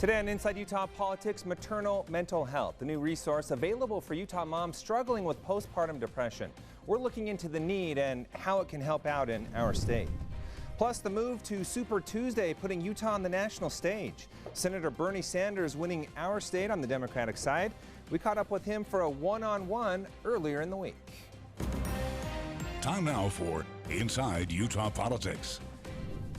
Today on Inside Utah Politics, maternal mental health, the new resource available for Utah moms struggling with postpartum depression. We're looking into the need and how it can help out in our state. Plus, the move to Super Tuesday, putting Utah on the national stage. Senator Bernie Sanders winning our state on the Democratic side. We caught up with him for a one-on-one earlier in the week. Time now for Inside Utah Politics.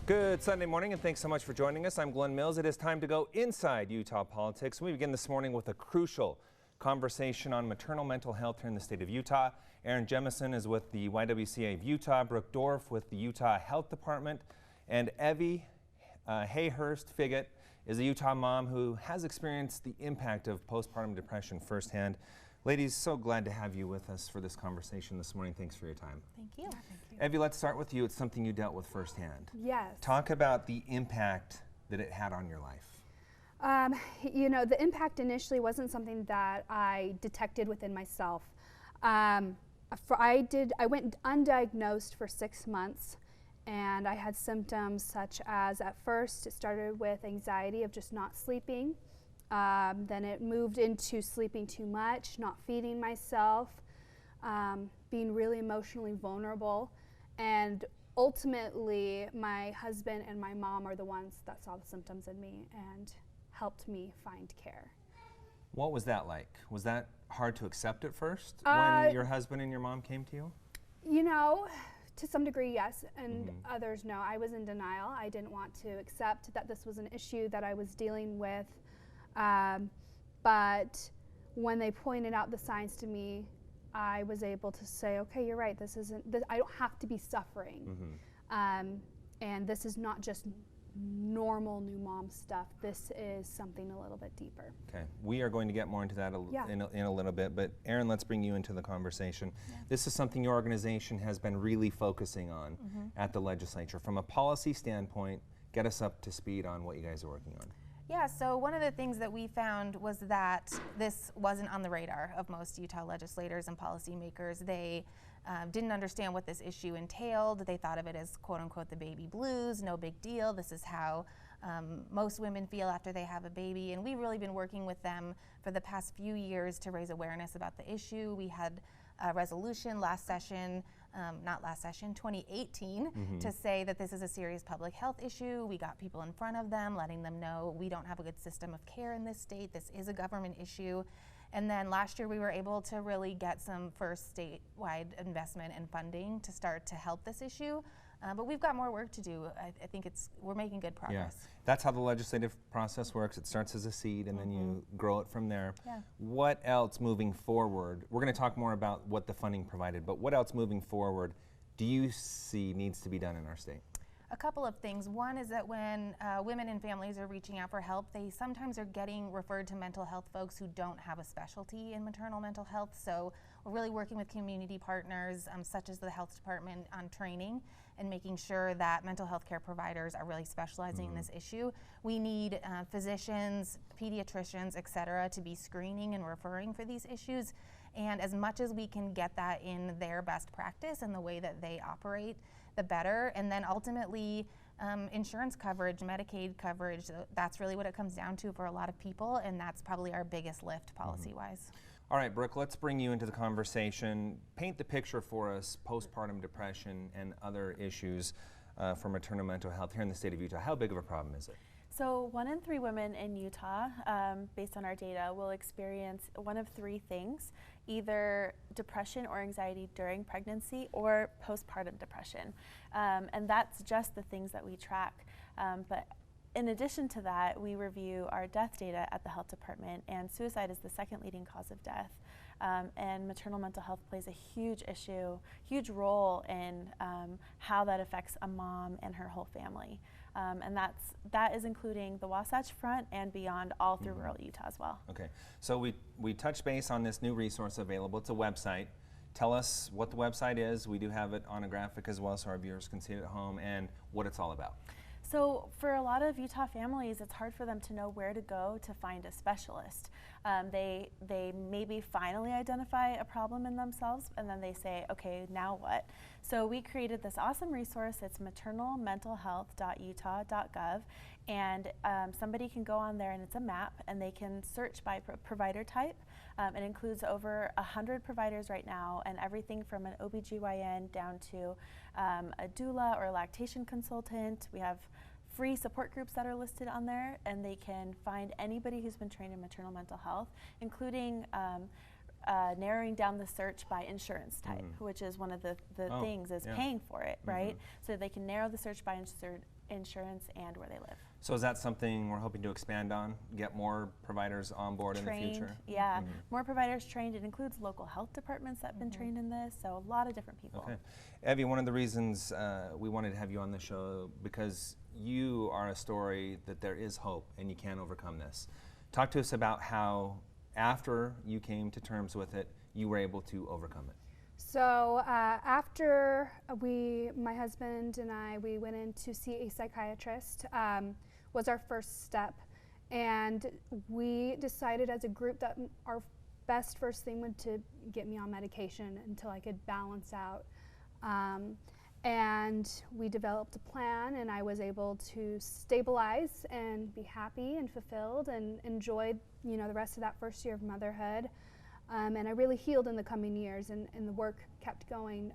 Good Sunday morning, and thanks so much for joining us. I'm Glenn Mills. It is time to go inside Utah politics. We begin this morning with a crucial conversation on maternal mental health here in the state of Utah. Aaron Jemison is with the YWCA of Utah, Brooke Dorff with the Utah Health Department, and Evie Hayhurst Figgett is a Utah mom who has experienced the impact of postpartum depression firsthand. Ladies, so glad to have you with us for this conversation this morning. Thanks for your time. Thank you. Thank you. Evie, let's start with you. It's something you dealt with firsthand. Yes. Talk about the impact that it had on your life. You know, the impact initially wasn't something that I detected within myself. I went undiagnosed for 6 months, and I had symptoms such as, at first, it started with anxiety of just not sleeping. Then it moved into sleeping too much, not feeding myself, being really emotionally vulnerable, and ultimately my husband and my mom are the ones that saw the symptoms in me and helped me find care. What was that like? Was that hard to accept at first when your husband and your mom came to you? You know, to some degree, yes, and others, no. I was in denial. I didn't want to accept that this was an issue that I was dealing with. But when they pointed out the signs to me, I was able to say, okay, you're right, I don't have to be suffering. And this is not just normal new mom stuff. This is something a little bit deeper. Okay, we are going to get more into that in a little bit, but Aaron, let's bring you into the conversation. Yeah. This is something your organization has been really focusing on at the legislature. From a policy standpoint, get us up to speed on what you guys are working on. Yeah, so one of the things that we found was that this wasn't on the radar of most Utah legislators and policymakers. They didn't understand what this issue entailed. They thought of it as, quote unquote, the baby blues, no big deal. This is how most women feel after they have a baby. And we've really been working with them for the past few years to raise awareness about the issue. We had a resolution last session, 2018, to say that this is a serious public health issue. We got people in front of them, letting them know we don't have a good system of care in this state. This is a government issue. And then last year we were able to really get some first statewide investment and funding to start to help this issue. But we've got more work to do. I think we're making good progress. Yeah. That's how the legislative process works. It starts as a seed and then you grow it from there. Yeah. What else moving forward? We're going to talk more about what the funding provided, but what else moving forward do you see needs to be done in our state? A couple of things. One is that when women and families are reaching out for help, they sometimes are getting referred to mental health folks who don't have a specialty in maternal mental health. So we're really working with community partners such as the health department on training and making sure that mental health care providers are really specializing in this issue. We need physicians, pediatricians, et cetera, to be screening and referring for these issues. And as much as we can get that in their best practice and the way that they operate, the better. And then ultimately, insurance coverage, Medicaid coverage, that's really what it comes down to for a lot of people, and that's probably our biggest lift policy-wise. All right, Brooke, let's bring you into the conversation. Paint the picture for us, postpartum depression and other issues for maternal mental health here in the state of Utah. How big of a problem is it? So 1 in 3 women in Utah, based on our data, will experience one of 3 things, either depression or anxiety during pregnancy or postpartum depression. And that's just the things that we track. But in addition to that, we review our death data at the health department, and suicide is the second leading cause of death. And maternal mental health plays a huge role in how that affects a mom and her whole family. And that is including the Wasatch Front and beyond, all through rural Utah as well. Okay, so we touched base on this new resource available. It's a website. Tell us what the website is. We do have it on a graphic as well so our viewers can see it at home, and what it's all about. So for a lot of Utah families, it's hard for them to know where to go to find a specialist. They maybe finally identify a problem in themselves, and then they say, okay, now what? So we created this awesome resource. It's maternalmentalhealth.utah.gov, And somebody can go on there, and it's a map, and they can search by provider type. It includes over 100 providers right now, and everything from an OBGYN down to a doula or a lactation consultant. We have free support groups that are listed on there, and they can find anybody who's been trained in maternal mental health, including narrowing down the search by insurance type, which is one of the things is paying for it, right? So they can narrow the search by insurance and where they live. So is that something we're hoping to expand on, get more providers on board in the future? Yeah, more providers trained. It includes local health departments that have been trained in this, so a lot of different people. Okay. Evie, one of the reasons we wanted to have you on the show, because you are a story that there is hope and you can overcome this. Talk to us about how, after you came to terms with it, you were able to overcome it. So after my husband and I, we went in to see a psychiatrist, was our first step. And we decided as a group that our best first thing would to get me on medication until I could balance out. And we developed a plan, and I was able to stabilize and be happy and fulfilled and enjoyed, you know, the rest of that first year of motherhood. And I really healed in the coming years, and the work kept going.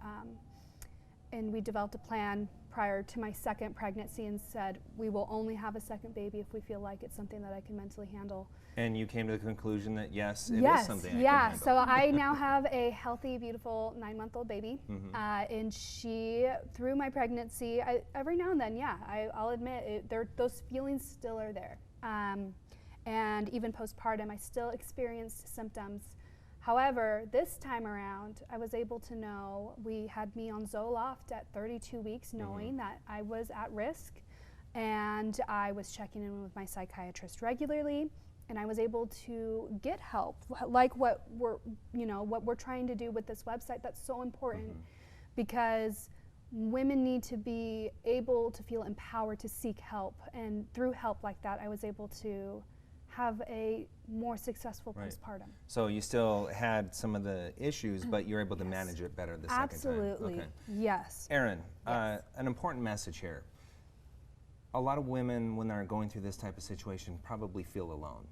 And we developed a plan prior to my second pregnancy and said, we will only have a second baby if we feel like it's something that I can mentally handle. And you came to the conclusion that yes, it is something I can handle. So I now have a healthy, beautiful 9-month-old baby. And she, through my pregnancy, every now and then, I'll admit, those feelings still are there. And even postpartum, I still experienced symptoms. However, this time around, I was able to know, we had me on Zoloft at 32 weeks, knowing that I was at risk, and I was checking in with my psychiatrist regularly, and I was able to get help, like what we're trying to do with this website. That's so important, because women need to be able to feel empowered to seek help, and through help like that, I was able to have a more successful postpartum. So you still had some of the issues, but you're able to manage it better the second time. Absolutely, yes. Erin, an important message here. A lot of women, when they're going through this type of situation, probably feel alone.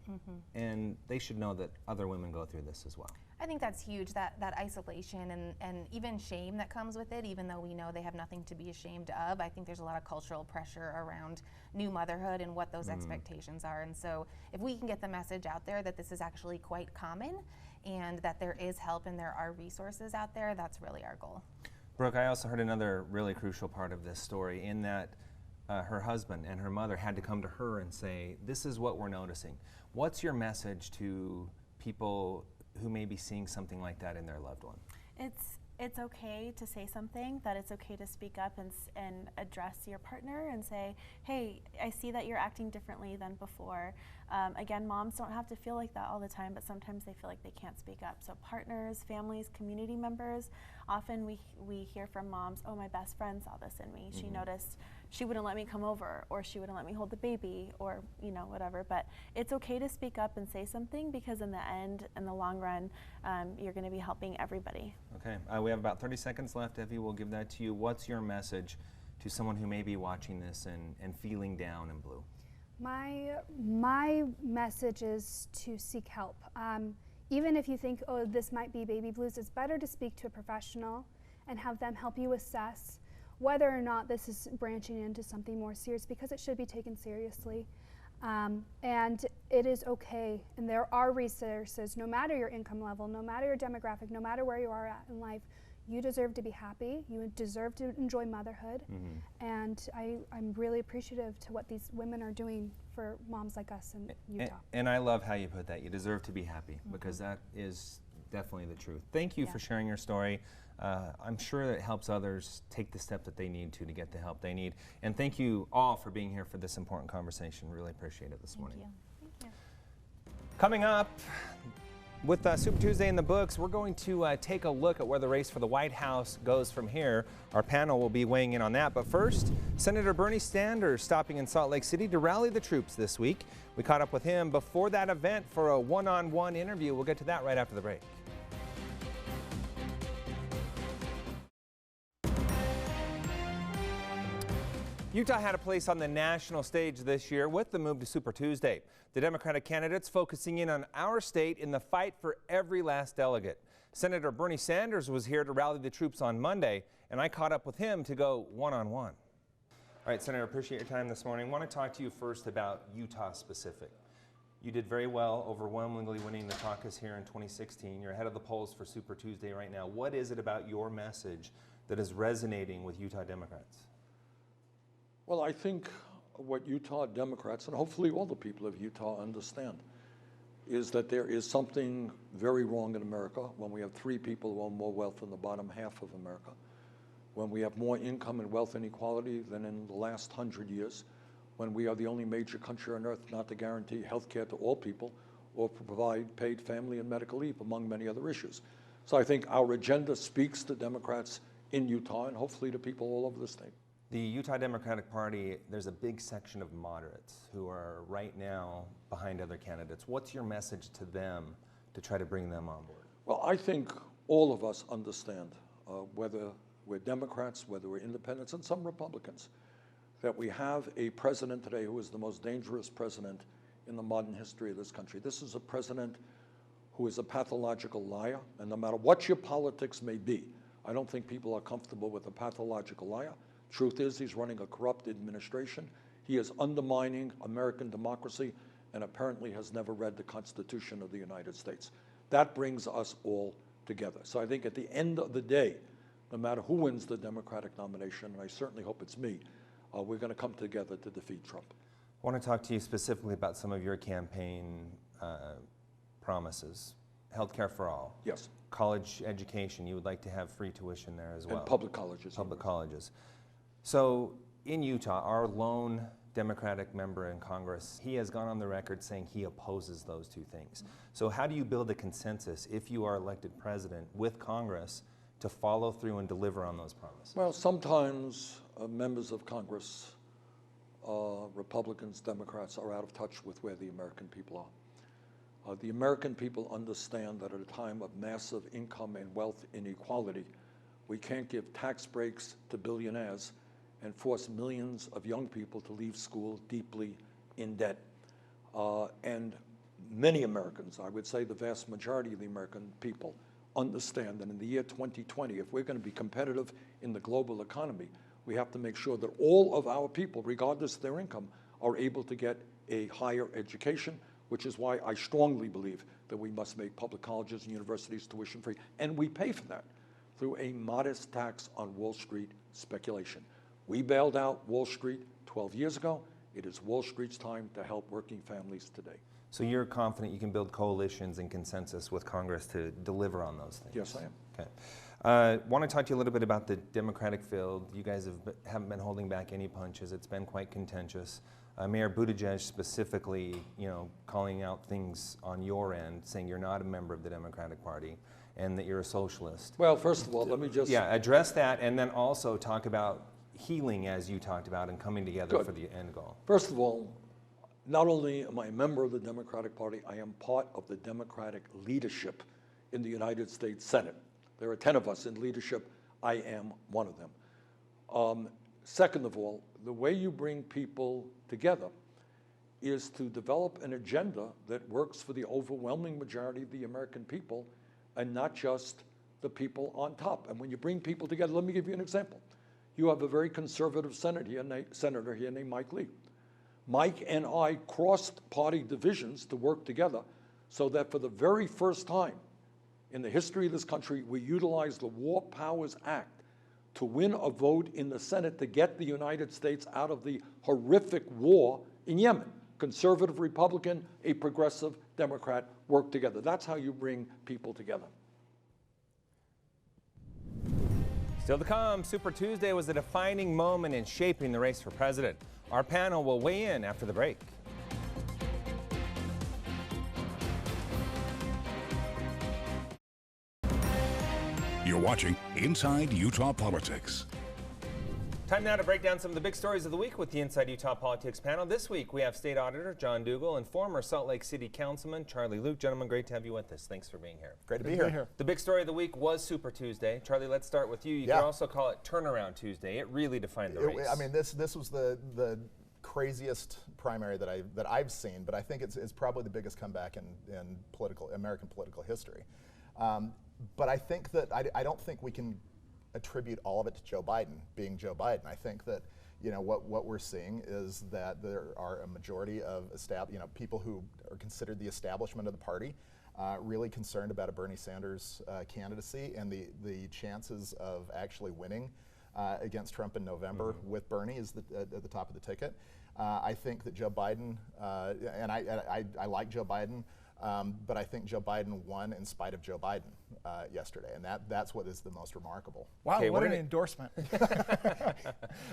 And they should know that other women go through this as well. I think that's huge, that isolation and even shame that comes with it, even though we know they have nothing to be ashamed of. I think there's a lot of cultural pressure around new motherhood and what those expectations are. And so if we can get the message out there that this is actually quite common and that there is help and there are resources out there, that's really our goal. Brooke, I also heard another really crucial part of this story, in that her husband and her mother had to come to her and say, this is what we're noticing. What's your message to people who may be seeing something like that in their loved one? It's okay to say something, that it's okay to speak up and address your partner and say, hey, I see that you're acting differently than before. Again, moms don't have to feel like that all the time, but sometimes they feel like they can't speak up. So partners, families, community members, often we hear from moms, oh, my best friend saw this in me. She noticed she wouldn't let me come over, or she wouldn't let me hold the baby, or whatever. But it's okay to speak up and say something, because in the end, in the long run, you're going to be helping everybody. Okay, we have about 30 seconds left. Evie, we'll give that to you. What's your message to someone who may be watching this and feeling down and blue? My message is to seek help. Even if you think, oh, this might be baby blues, it's better to speak to a professional and have them help you assess whether or not this is branching into something more serious, because it should be taken seriously. And it is okay, and there are resources, no matter your income level, no matter your demographic, no matter where you are at in life. You deserve to be happy, you deserve to enjoy motherhood, and I'm really appreciative to what these women are doing for moms like us in Utah. And I love how you put that, you deserve to be happy, because that is definitely the truth. Thank you for sharing your story. I'm sure that it helps others take the step that they need to get the help they need. And thank you all for being here for this important conversation. Really appreciate it this morning. Thank you. Coming up, with Super Tuesday in the books, we're going to take a look at where the race for the White House goes from here. Our panel will be weighing in on that. But first, Senator Bernie Sanders stopping in Salt Lake City to rally the troops this week. We caught up with him before that event for a one-on-one interview. We'll get to that right after the break. Utah had a place on the national stage this year with the move to Super Tuesday. The Democratic candidates focusing in on our state in the fight for every last delegate. Senator Bernie Sanders was here to rally the troops on Monday, and I caught up with him to go one-on-one. All right, Senator, appreciate your time this morning. I want to talk to you first about Utah specific. You did very well, overwhelmingly winning the caucus here in 2016. You're ahead of the polls for Super Tuesday right now. What is it about your message that is resonating with Utah Democrats? Well, I think what Utah Democrats, and hopefully all the people of Utah understand, is that there is something very wrong in America when we have 3 people who own more wealth than the bottom half of America, when we have more income and wealth inequality than in the last 100 years, when we are the only major country on earth not to guarantee health care to all people or provide paid family and medical leave, among many other issues. So I think our agenda speaks to Democrats in Utah and hopefully to people all over the state. The Utah Democratic Party, there's a big section of moderates who are right now behind other candidates. What's your message to them to try to bring them on board? Well, I think all of us understand, whether we're Democrats, whether we're independents, and some Republicans, that we have a president today who is the most dangerous president in the modern history of this country. This is a president who is a pathological liar, and no matter what your politics may be, I don't think people are comfortable with a pathological liar. Truth is, he's running a corrupt administration. He is undermining American democracy and apparently has never read the Constitution of the United States. That brings us all together. So I think at the end of the day, no matter who wins the Democratic nomination, and I certainly hope it's me, we're going to come together to defeat Trump. I want to talk to you specifically about some of your campaign promises. Healthcare for all. Yes. College education, you would like to have free tuition there as well. And public colleges. Public colleges. So in Utah, our lone Democratic member in Congress, he has gone on the record saying he opposes those two things. So how do you build a consensus if you are elected president with Congress to follow through and deliver on those promises? Well, sometimes members of Congress, Republicans, Democrats, are out of touch with where the American people are. The American people understand that at a time of massive income and wealth inequality, we can't give tax breaks to billionaires and force millions of young people to leave school deeply in debt. And many Americans, I would say the vast majority of the American people, understand that in the year 2020, if we're going to be competitive in the global economy, we have to make sure that all of our people, regardless of their income, are able to get a higher education, which is why I strongly believe that we must make public colleges and universities tuition free. And we pay for that through a modest tax on Wall Street speculation. We bailed out Wall Street 12 years ago. It is Wall Street's time to help working families today. So you're confident you can build coalitions and consensus with Congress to deliver on those things? Yes, I am. Okay. Want to talk to you a little bit about the Democratic field. You guys haven't been holding back any punches. It's been quite contentious. Mayor Buttigieg specifically, calling out things on your end, saying you're not a member of the Democratic Party and that you're a socialist. Well, first of all, let me just... Yeah, address that and then also talk about healing, as you talked about, and coming together Good. for the end goal. First of all, not only am I a member of the Democratic Party, I am part of the Democratic leadership in the United States Senate. There are 10 of us in leadership. I am one of them. Second of all, the way you bring people together is to develop an agenda that works for the overwhelming majority of the American people and not just the people on top. And when you bring people together, let me give you an example. You have a very conservative senator here named Mike Lee. Mike and I crossed party divisions to work together so that for the very first time in the history of this country, we utilized the War Powers Act to win a vote in the Senate to get the United States out of the horrific war in Yemen. Conservative Republican, a progressive Democrat work together. That's how you bring people together. Still to come, Super Tuesday was a defining moment in shaping the race for president. Our panel will weigh in after the break. You're watching Inside Utah Politics. Time now to break down some of the big stories of the week with the Inside Utah Politics panel. This week we have State Auditor John Dougal and former Salt Lake City Councilman Charlie Luke. Gentlemen, great to have you with us. Thanks for being here. Great to be here. The big story of the week was Super Tuesday. Charlie, let's start with you. You could also call it Turnaround Tuesday. It really defined the race. I mean, this was the craziest primary that I've seen, but I think it's probably the biggest comeback in American political history. But I think that I don't think we can attribute all of it to Joe Biden being Joe Biden. I think that what we're seeing is that there are a majority of people who are considered the establishment of the party really concerned about a Bernie Sanders candidacy and the chances of actually winning against Trump in November with Bernie is at the top of the ticket. I think that Joe Biden, and I like Joe Biden, but I think Joe Biden won in spite of Joe Biden yesterday, and that's what is the most remarkable. Wow, what an endorsement.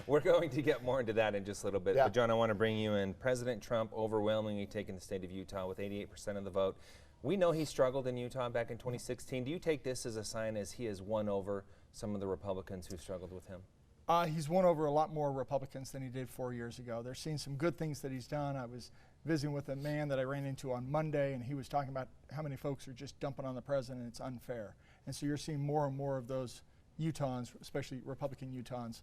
We're going to get more into that in just a little bit, but John, I want to bring you in. President Trump overwhelmingly taking the state of Utah with 88% of the vote. We know he struggled in Utah back in 2016. Do you take this as a sign as he has won over some of the Republicans who struggled with him? He's won over a lot more Republicans than he did 4 years ago. They're seeing some good things that he's done. I was visiting with a man that I ran into on Monday, and he was talking about how many folks are just dumping on the president. It's unfair. And so you're seeing more and more of those Utahns, especially Republican Utahns,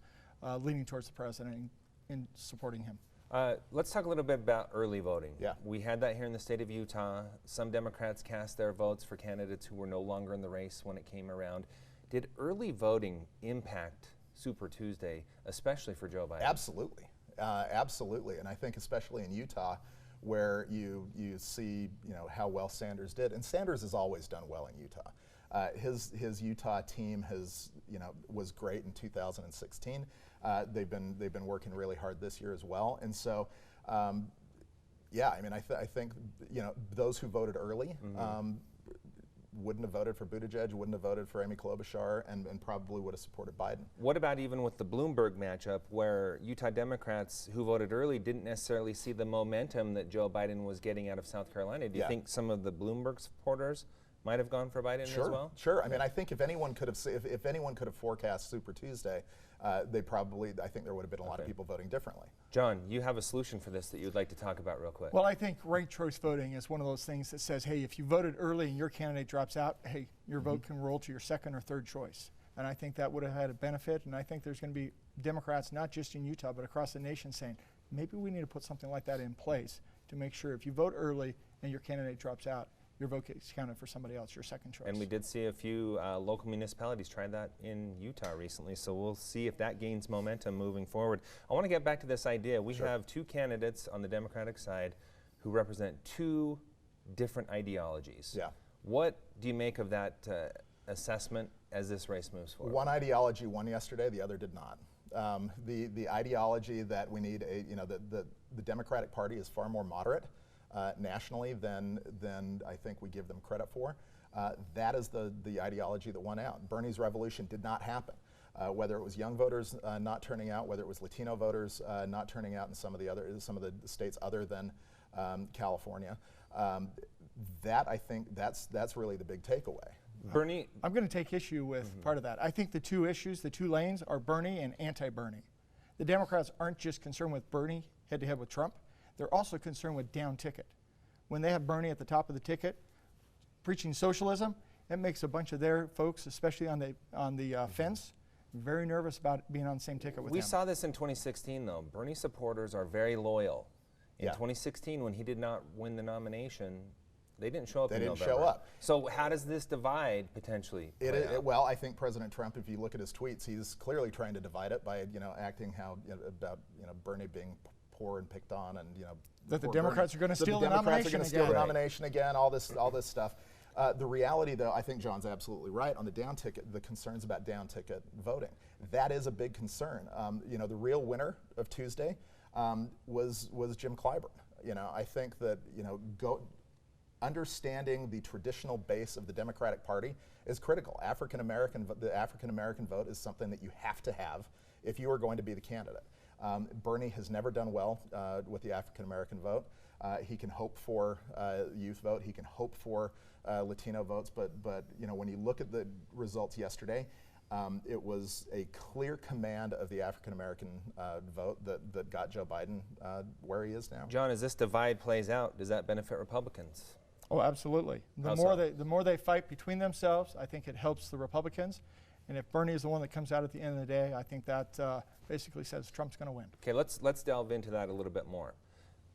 leaning towards the president and supporting him. Let's talk a little bit about early voting. Yeah. We had that here in the state of Utah. Some Democrats cast their votes for candidates who were no longer in the race when it came around. Did early voting impact Super Tuesday, especially for Joe Biden? Absolutely. Absolutely. And I think especially in Utah, where you see how well Sanders did, and Sanders has always done well in Utah. His Utah team was great in 2016. They've been working really hard this year as well, and so yeah, I mean I think those who voted early wouldn't have voted for Buttigieg, wouldn't have voted for Amy Klobuchar, and probably would have supported Biden. What about even with the Bloomberg matchup, where Utah Democrats who voted early didn't necessarily see the momentum that Joe Biden was getting out of South Carolina? Do you think some of the Bloomberg supporters might have gone for Biden as well? Sure. I mean, I think if anyone could have forecast Super Tuesday, I think there would have been a lot of people voting differently. John, you have a solution for this that you'd like to talk about real quick. Well, I think ranked choice voting is one of those things that says, hey, if you voted early and your candidate drops out, hey, your vote can roll to your second or third choice. And I think that would have had a benefit, and I think there's going to be Democrats, not just in Utah, but across the nation saying, maybe we need to put something like that in place to make sure if you vote early and your candidate drops out, your vote gets counted for somebody else, your second choice. And we did see a few local municipalities try that in Utah recently, so we'll see if that gains momentum moving forward. I want to get back to this idea. We have two candidates on the Democratic side who represent two different ideologies. Yeah. What do you make of that assessment as this race moves forward? One ideology won yesterday, the other did not. The ideology that we need, the Democratic Party is far more moderate nationally than I think we give them credit for. That is the ideology that won out. Bernie's revolution did not happen. Whether it was young voters not turning out, whether it was Latino voters not turning out in some of the states other than California, that I think that's really the big takeaway. Bernie, I'm going to take issue with part of that. I think the two issues, the two lanes, are Bernie and anti-Bernie. The Democrats aren't just concerned with Bernie head-to-head with Trump. They're also concerned with down ticket. When they have Bernie at the top of the ticket preaching socialism, it makes a bunch of their folks, especially on the fence, very nervous about being on the same ticket with him. We saw this in 2016, though. Bernie supporters are very loyal. In 2016, when he did not win the nomination, they didn't show up in November. They didn't show up. So how does this divide potentially play out? Well, I think President Trump, if you look at his tweets, he's clearly trying to divide it by acting about Bernie being poor and picked on, and that the Democrats are going to steal the nomination again. All this stuff. The reality, though, I think John's absolutely right on the down ticket. The concerns about down ticket voting, that is a big concern. The real winner of Tuesday was Jim Clyburn. I think that understanding the traditional base of the Democratic Party is critical. The African American vote is something that you have to have if you are going to be the candidate. Bernie has never done well with the African American vote. He can hope for youth vote. He can hope for Latino votes. But when you look at the results yesterday, It was a clear command of the African-American vote that got Joe Biden where he is now. John, as this divide plays out, does that benefit Republicans? Oh, absolutely. How so? The more they fight between themselves, I think it helps the Republicans. And if Bernie is the one that comes out at the end of the day, I think that basically says Trump's going to win. Okay, let's delve into that a little bit more.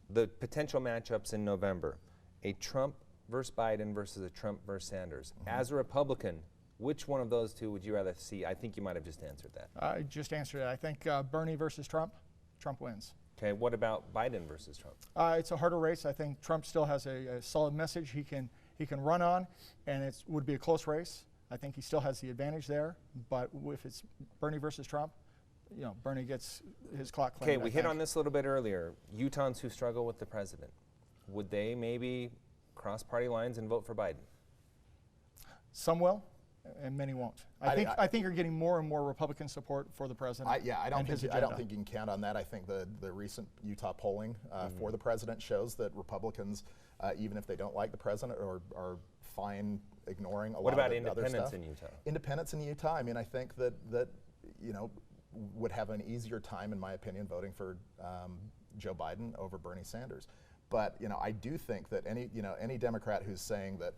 The potential matchups in November, a Trump versus Biden versus a Trump versus Sanders. As a Republican, which one of those two would you rather see? I think you might have just answered that. I just answered it. I think Bernie versus Trump, Trump wins. Okay, what about Biden versus Trump? It's a harder race. I think Trump still has a solid message he can run on, and it would be a close race. I think he still has the advantage there, but if it's Bernie versus Trump, you know, Bernie gets his clock claimed. Okay, we hit on this a little bit earlier. Utahns who struggle with the president, would they maybe cross party lines and vote for Biden? Some will, and many won't. I think you're getting more and more Republican support for the president. I don't think you can count on that. I think the recent Utah polling for the president shows that Republicans, even if they don't like the president, are fine ignoring a lot of the other stuff. What about independents in Utah? Independents in Utah, I mean, I think that you know, would have an easier time, in my opinion, voting for Joe Biden over Bernie Sanders. But you know, I do think that any Democrat who's saying that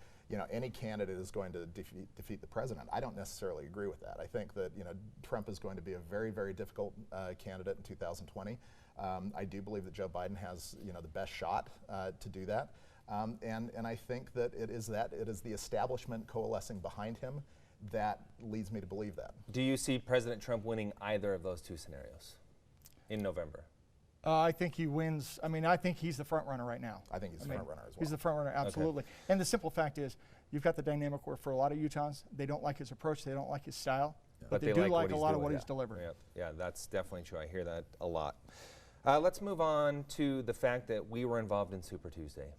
any candidate is going to defeat the president, I don't necessarily agree with that. I think that Trump is going to be a very, very difficult candidate in 2020. I do believe that Joe Biden has the best shot to do that, and I think that it is the establishment coalescing behind him that leads me to believe that. Do you see President Trump winning either of those two scenarios in November? I think he wins. I mean, I think he's the front runner right now. I think he's the front runner as well. He's the front runner, absolutely. Okay. And the simple fact is, you've got the dynamic where for a lot of Utahns, they don't like his approach, they don't like his style, but they do like a lot of what he's delivering. Yeah, that's definitely true. I hear that a lot. Let's move on to the fact that we were involved in Super Tuesday.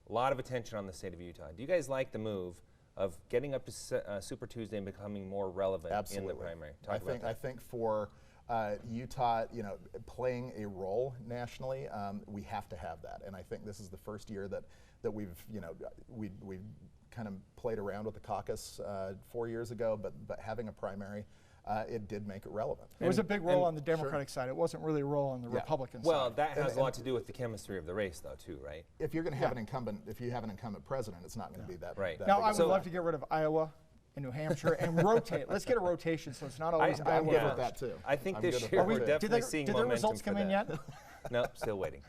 A lot of attention on the state of Utah. Do you guys like the move of getting up to Super Tuesday and becoming more relevant in the primary? I think for Utah, playing a role nationally, we have to have that, and I think this is the first year that we've kind of played around with the caucus 4 years ago, but having a primary, it did make it relevant. It was a big role on the Democratic side. It wasn't really a role on the Republican side. Well, that has a lot to do with the chemistry of the race, though, too, right? If you're going to have an incumbent, if you have an incumbent president, it's not going to be that. Right. Now, I would love to get rid of Iowa and New Hampshire and rotate. Let's get a rotation so it's not always Iowa. I'm good with that too. I think this year we're definitely seeing momentum. Did the results come in yet? No, still waiting.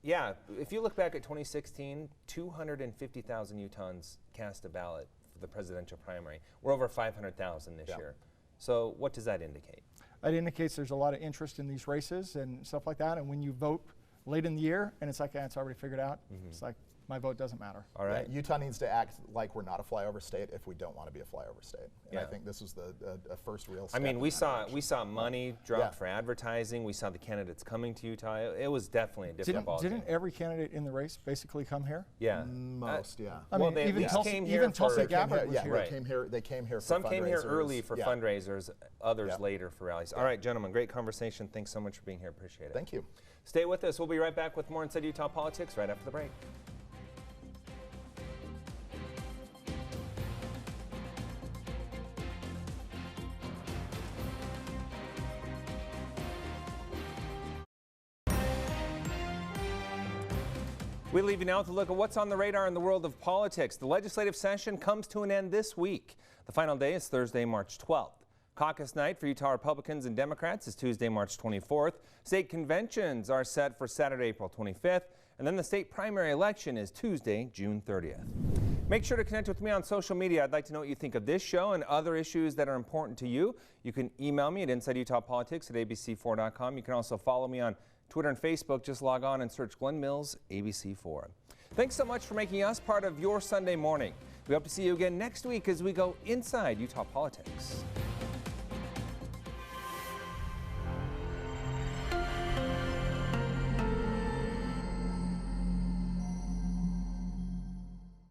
Yeah, if you look back at 2016, 250,000 Utahns cast a ballot for the presidential primary. We're over 500,000 this year. So what does that indicate? It indicates there's a lot of interest in these races and stuff like that. And when you vote late in the year and it's like, it's already figured out, it's like, my vote doesn't matter. All right. Yeah, Utah needs to act like we're not a flyover state if we don't want to be a flyover state. And I think this was a first real step. I mean, we saw money drop for advertising. We saw the candidates coming to Utah. It was definitely a different ballgame. Didn't every candidate in the race basically come here? Yeah. Most, yeah. I mean, even Tulsi Gabbard was here. Right. They came here for Some came here early for fundraisers, others later for rallies. All right, gentlemen, great conversation. Thanks so much for being here. Appreciate it. Thank you. Stay with us. We'll be right back with more Inside Utah Politics right after the break. We leave you now with a look at what's on the radar in the world of politics. The legislative session comes to an end this week. The final day is Thursday, March 12th. Caucus night for Utah Republicans and Democrats is Tuesday, March 24th. State conventions are set for Saturday, April 25th. And then the state primary election is Tuesday, June 30th. Make sure to connect with me on social media. I'd like to know what you think of this show and other issues that are important to you. You can email me at InsideUtahPolitics@abc4.com. You can also follow me on Twitter and Facebook. Just log on and search Glenn Mills ABC4. Thanks so much for making us part of your Sunday morning. We hope to see you again next week as we go inside Utah politics.